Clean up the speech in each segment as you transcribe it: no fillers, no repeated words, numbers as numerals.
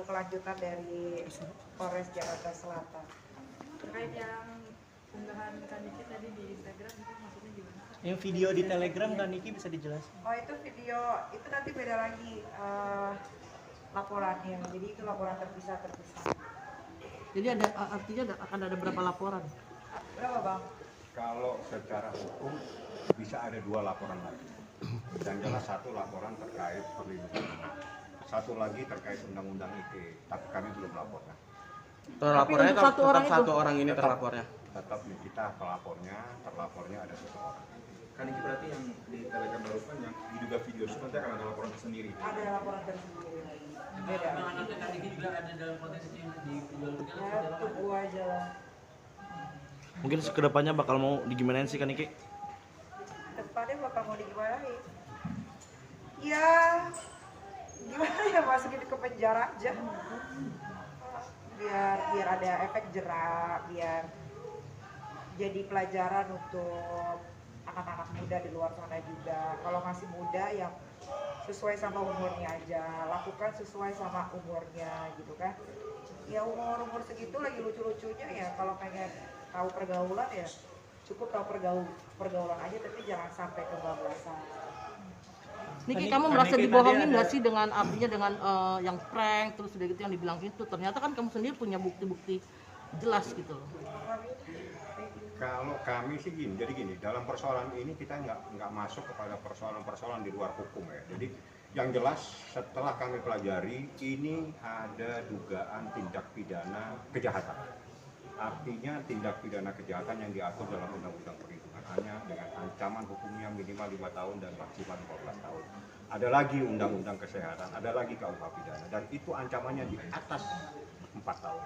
kelanjutan dari Polres Jakarta Selatan. Terkait yang unggahan Kak Niki tadi di Instagram itu maksudnya gimana? Yang video di Telegram Kak Niki bisa dijelaskan? Oh itu video, itu nanti beda lagi laporannya, jadi itu laporan terpisah. Jadi artinya akan ada berapa laporan? Berapa Bang? Kalau secara hukum bisa ada 2 laporan lagi. Dan jelas 1 laporan terkait perlindungan anak. 1 lagi terkait undang-undang ITE, tapi kami belum laporkan. Terlapornya tetap satu orang ini terlapornya. Tetap kita terlapornya ada 1 orang. Kan ini berarti yang di Telegram barusan yang diduga video shoot nanti akan ada laporan tersendiri. Ada laporan tersendiri lagi. Beda. Nanti Kak Niki juga ada dalam konteks ini dijual-belikan. Ya tunggu aja lah. Mungkin kedepannya bakal mau digimanain sih Kak Niki? Depannya bakal mau digimanain? Ya gimana ya, masukin ke penjara aja. Biar ada efek jerak, biar jadi pelajaran untuk anak-anak muda di luar sana juga. Kalau masih muda yang sesuai sama umurnya aja, lakukan sesuai sama umurnya gitu kan. Ya umur segitu lagi lucu-lucunya ya, kalau pengen tahu pergaulan ya cukup tahu pergaulan aja, tapi jangan sampai kebablasan. Niki, kamu merasa dibohongin nggak sih dengan artinya dengan yang prank terus udah gitu yang dibilang itu? Ternyata kan kamu sendiri punya bukti-bukti jelas gitu loh. Kalau kami sih gini, jadi gini, dalam persoalan ini kita nggak masuk kepada persoalan-persoalan di luar hukum ya. Jadi yang jelas setelah kami pelajari ini ada dugaan tindak pidana kejahatan. Artinya tindak pidana kejahatan yang diatur dalam Undang-Undang Perlindungan Anak dengan ancaman hukumnya minimal 5 tahun dan maksimal 15 tahun. Ada lagi Undang-Undang Kesehatan, ada lagi KUH pidana, dan itu ancamannya di atas 4 tahun.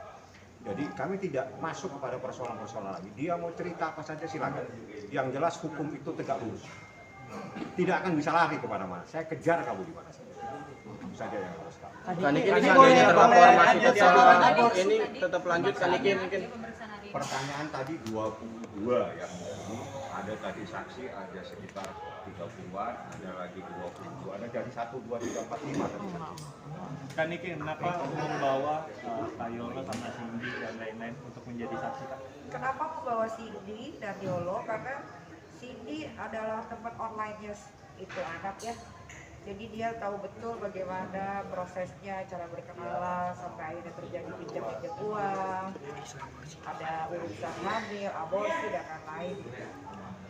Jadi kami tidak masuk kepada persoalan-persoalan lagi. Dia mau cerita apa saja silakan. Yang jelas hukum itu tegak lurus. Tidak akan bisa lari kemana mana. Saya kejar kamu di mana saja. Itu saja yang harus tahu. Kak Niki ini seandainya terlapor masih tetap ini tetap lanjut Kak Niki mungkin. Pertanyaan tadi 22 yang ini ada tadi saksi ada sekitar 30-an, ada lagi 22, ada dari 1, 2, 3, 4, 5 tadi. Kak Niki, kenapa membawa Kak Yolo sama Cindy dan lain-lain untuk menjadi saksi Kak? Kenapa membawa Cindy dan Yolo? Karena Cindy adalah teman online-nya itu anak ya. Jadi dia tahu betul bagaimana prosesnya, cara berkenalan sampai akhirnya terjadi pinjam uang, ada urusan hamil, aborsi dan lain-lain.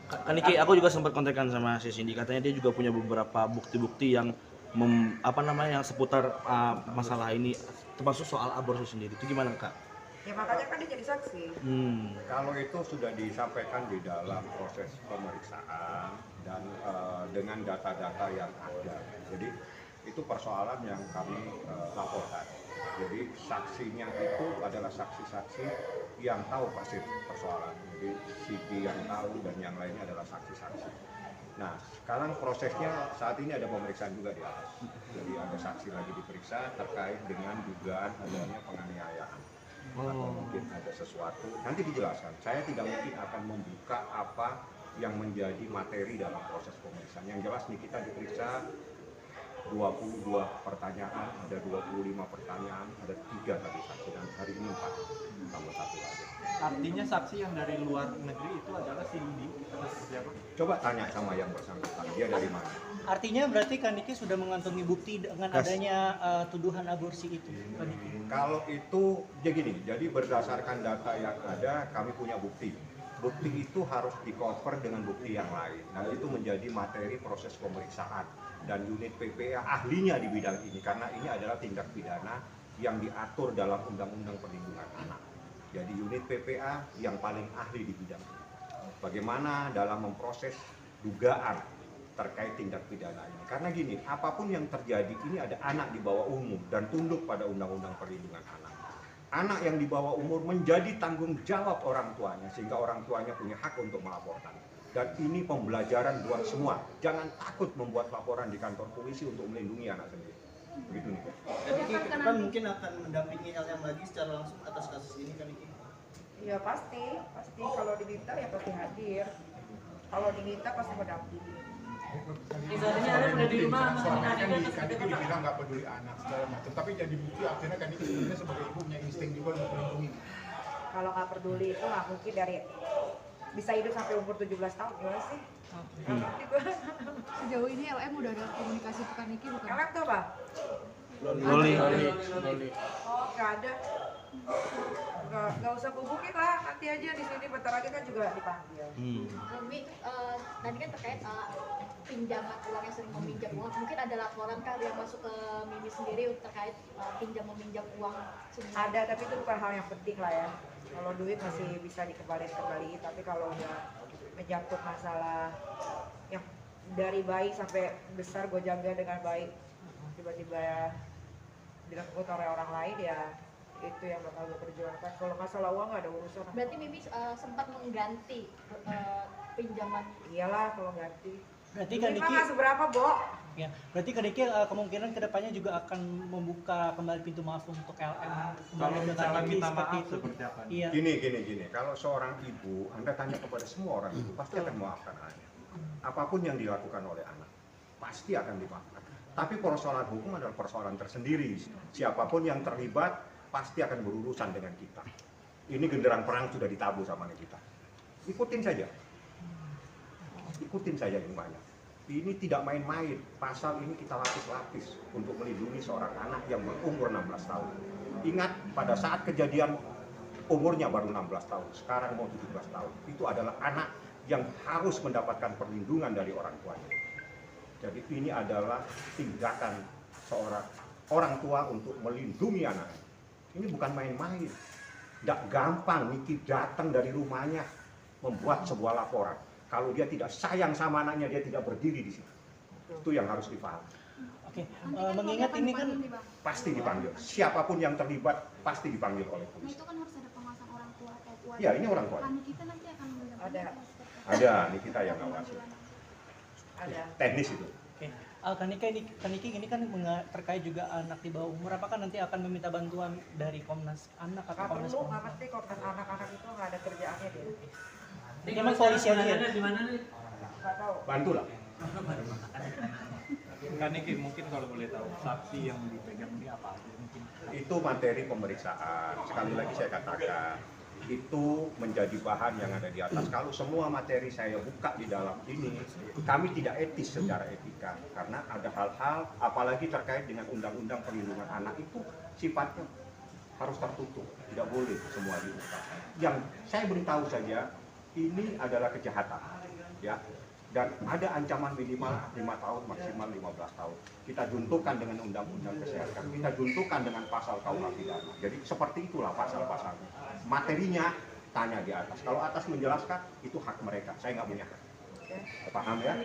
Kak Niki, aku juga sempat kontekan sama si Cindy, katanya dia juga punya beberapa bukti-bukti yang yang seputar masalah ini, termasuk soal aborsi sendiri. Itu gimana Kak? Ya makanya kan dia jadi saksi. Kalau itu sudah disampaikan di dalam proses pemeriksaan dan dengan data-data yang ada. Jadi itu persoalan yang kami laporkan. Jadi saksinya itu adalah saksi-saksi yang tahu pasti persoalan. Jadi Siti yang tahu dan yang lainnya adalah saksi-saksi. Nah, sekarang prosesnya saat ini ada pemeriksaan juga di atas. Jadi ada saksi lagi diperiksa terkait dengan dugaan adanya penganiayaan. Atau mungkin ada sesuatu, nanti dijelaskan. Saya tidak mungkin akan membuka apa yang menjadi materi dalam proses pemeriksaan. Yang jelas nih kita diperiksa 22 pertanyaan, ada 25 pertanyaan, ada 3 tadi saksi dan hari ini 4, tambah 1 lagi. Artinya saksi yang dari luar negeri itu adalah Cindy atau seperti apa? Coba tanya sama yang bersangkutan, dia dari mana? Artinya berarti Kak Niki sudah mengantongi bukti dengan adanya tuduhan aborsi itu, Kak Niki? Kalau itu, ya gini, jadi berdasarkan data yang ada, kami punya bukti. Bukti itu harus di-cover dengan bukti yang lain. Nah itu menjadi materi proses pemeriksaan. Dan unit PPA ahlinya di bidang ini, karena ini adalah tindak pidana yang diatur dalam Undang-Undang Perlindungan Anak. Jadi unit PPA yang paling ahli di bidang ini. Bagaimana dalam memproses dugaan terkait tindak pidana ini. Karena gini, apapun yang terjadi ini ada anak di bawah umur dan tunduk pada Undang-Undang Perlindungan Anak. Anak yang di bawah umur menjadi tanggung jawab orang tuanya, sehingga orang tuanya punya hak untuk melaporkan. Dan ini pembelajaran buat semua. Jangan takut membuat laporan di kantor polisi untuk melindungi anak sendiri. Begitu nih. Jadi ke depan mungkin akan mendampingi LM lagi secara langsung atas kasus ini Kak Niki? Ya pasti. Kalau diminta ya pasti hadir. Kalau diminta pasti mendampingi. Misalnya ada udah di rumah, Soalnya masih kan ada di Kaniki dibilang nggak peduli anak segala macam, tapi jadi bukti akhirnya Kaniki sebenarnya sebagai ibu punya insting juga untuk melindungi. Kalau nggak peduli itu nggak mungkin dari bisa hidup sampai umur 17 tahun gimana sih? Nggak ngerti gue. Sejauh ini LM udah ada komunikasi ke Kaniki bukan? LM tuh apa? Loli. Oh nggak ada. Nggak usah hubungin lah, nanti aja di sini bentar lagi kan juga dipanggil. Mi, tadi kan terkait pinjaman uang yang sering meminjam uang, mungkin ada laporan kah yang masuk ke Mimi sendiri terkait pinjam meminjam uang? Ada, tapi itu bukan hal yang penting lah ya. Kalau duit masih bisa dikembaliin, tapi kalau udah menyangkut masalah yang dari bayi sampai besar gue jaga dengan baik, tiba-tiba dilakukan oleh orang lain ya itu yang bakal gue perjuangkan. Kalau masalah uang nggak ada urusan. Berarti Mimi sempat mengganti pinjaman? Iyalah kalau ganti. Berarti Duit Kaniki mah nggak seberapa, Bo. ya, berarti Kaniki kemungkinan kedepannya juga akan membuka kembali pintu maaf untuk LM kembali ke Kaniki seperti itu. Iya. Gini. Kalau seorang ibu, Anda tanya kepada semua orang ibu, pasti akan memaafkan anaknya. Apapun yang dilakukan oleh anak, pasti akan dimaafkan. Tapi persoalan hukum adalah persoalan tersendiri. Siapapun yang terlibat, pasti akan berurusan dengan kita. Ini genderang perang sudah ditabuh sama kita. Ikutin saja. Ikutin saja gimana. Ini tidak main-main. Pasal ini kita lapis-lapis untuk melindungi seorang anak yang berumur 16 tahun. Ingat, pada saat kejadian umurnya baru 16 tahun, sekarang mau 17 tahun. Itu adalah anak yang harus mendapatkan perlindungan dari orang tuanya. Jadi ini adalah tindakan seorang orang tua untuk melindungi anak. Ini bukan main-main. Tidak gampang Niki datang dari rumahnya membuat sebuah laporan. Kalau dia tidak sayang sama anaknya, dia tidak berdiri di situ. Itu yang harus dipahami. Oke, mengingat ini kan Pasti dipanggil. Siapapun yang terlibat pasti dipanggil oleh Nah polisi. itu kan harus ada pengawasan orang tua atau keluarga. Ya, ini orang tua. Kita nanti akan Ada. Ada, ini kita yang ngawasi. Ada. Teknis itu. oke. Kaniki ini kan terkait juga anak di bawah umur. Apakah nanti akan meminta bantuan dari Komnas Anak atau Nggak Komnas perlu, nggak Perempuan? ngerti kok anak-anak itu nggak ada kerjaannya dia. Memang polisi aja ya? Di mana nih? Nggak tahu. Bantulah. Kaniki mungkin kalau boleh tahu saksi yang dipegang ini apa aja mungkin? Itu materi pemeriksaan. Sekali lagi saya katakan, itu menjadi bahan yang ada di atas. Kalau semua materi saya buka di dalam ini, kami tidak etis secara etika. Karena ada hal-hal, apalagi terkait dengan undang-undang perlindungan anak itu sifatnya harus tertutup. Tidak boleh semua diungkap. Yang saya beritahu saja, ini adalah kejahatan. Ya. Dan ada ancaman minimal 5 tahun, maksimal 15 tahun. Kita juntukan dengan undang-undang kesehatan, kita juntukan dengan pasal KUH pidana. Jadi seperti itulah pasal-pasalnya. Materinya tanya di atas. Kalau atas menjelaskan, itu hak mereka. Saya nggak punya hak. Paham ya?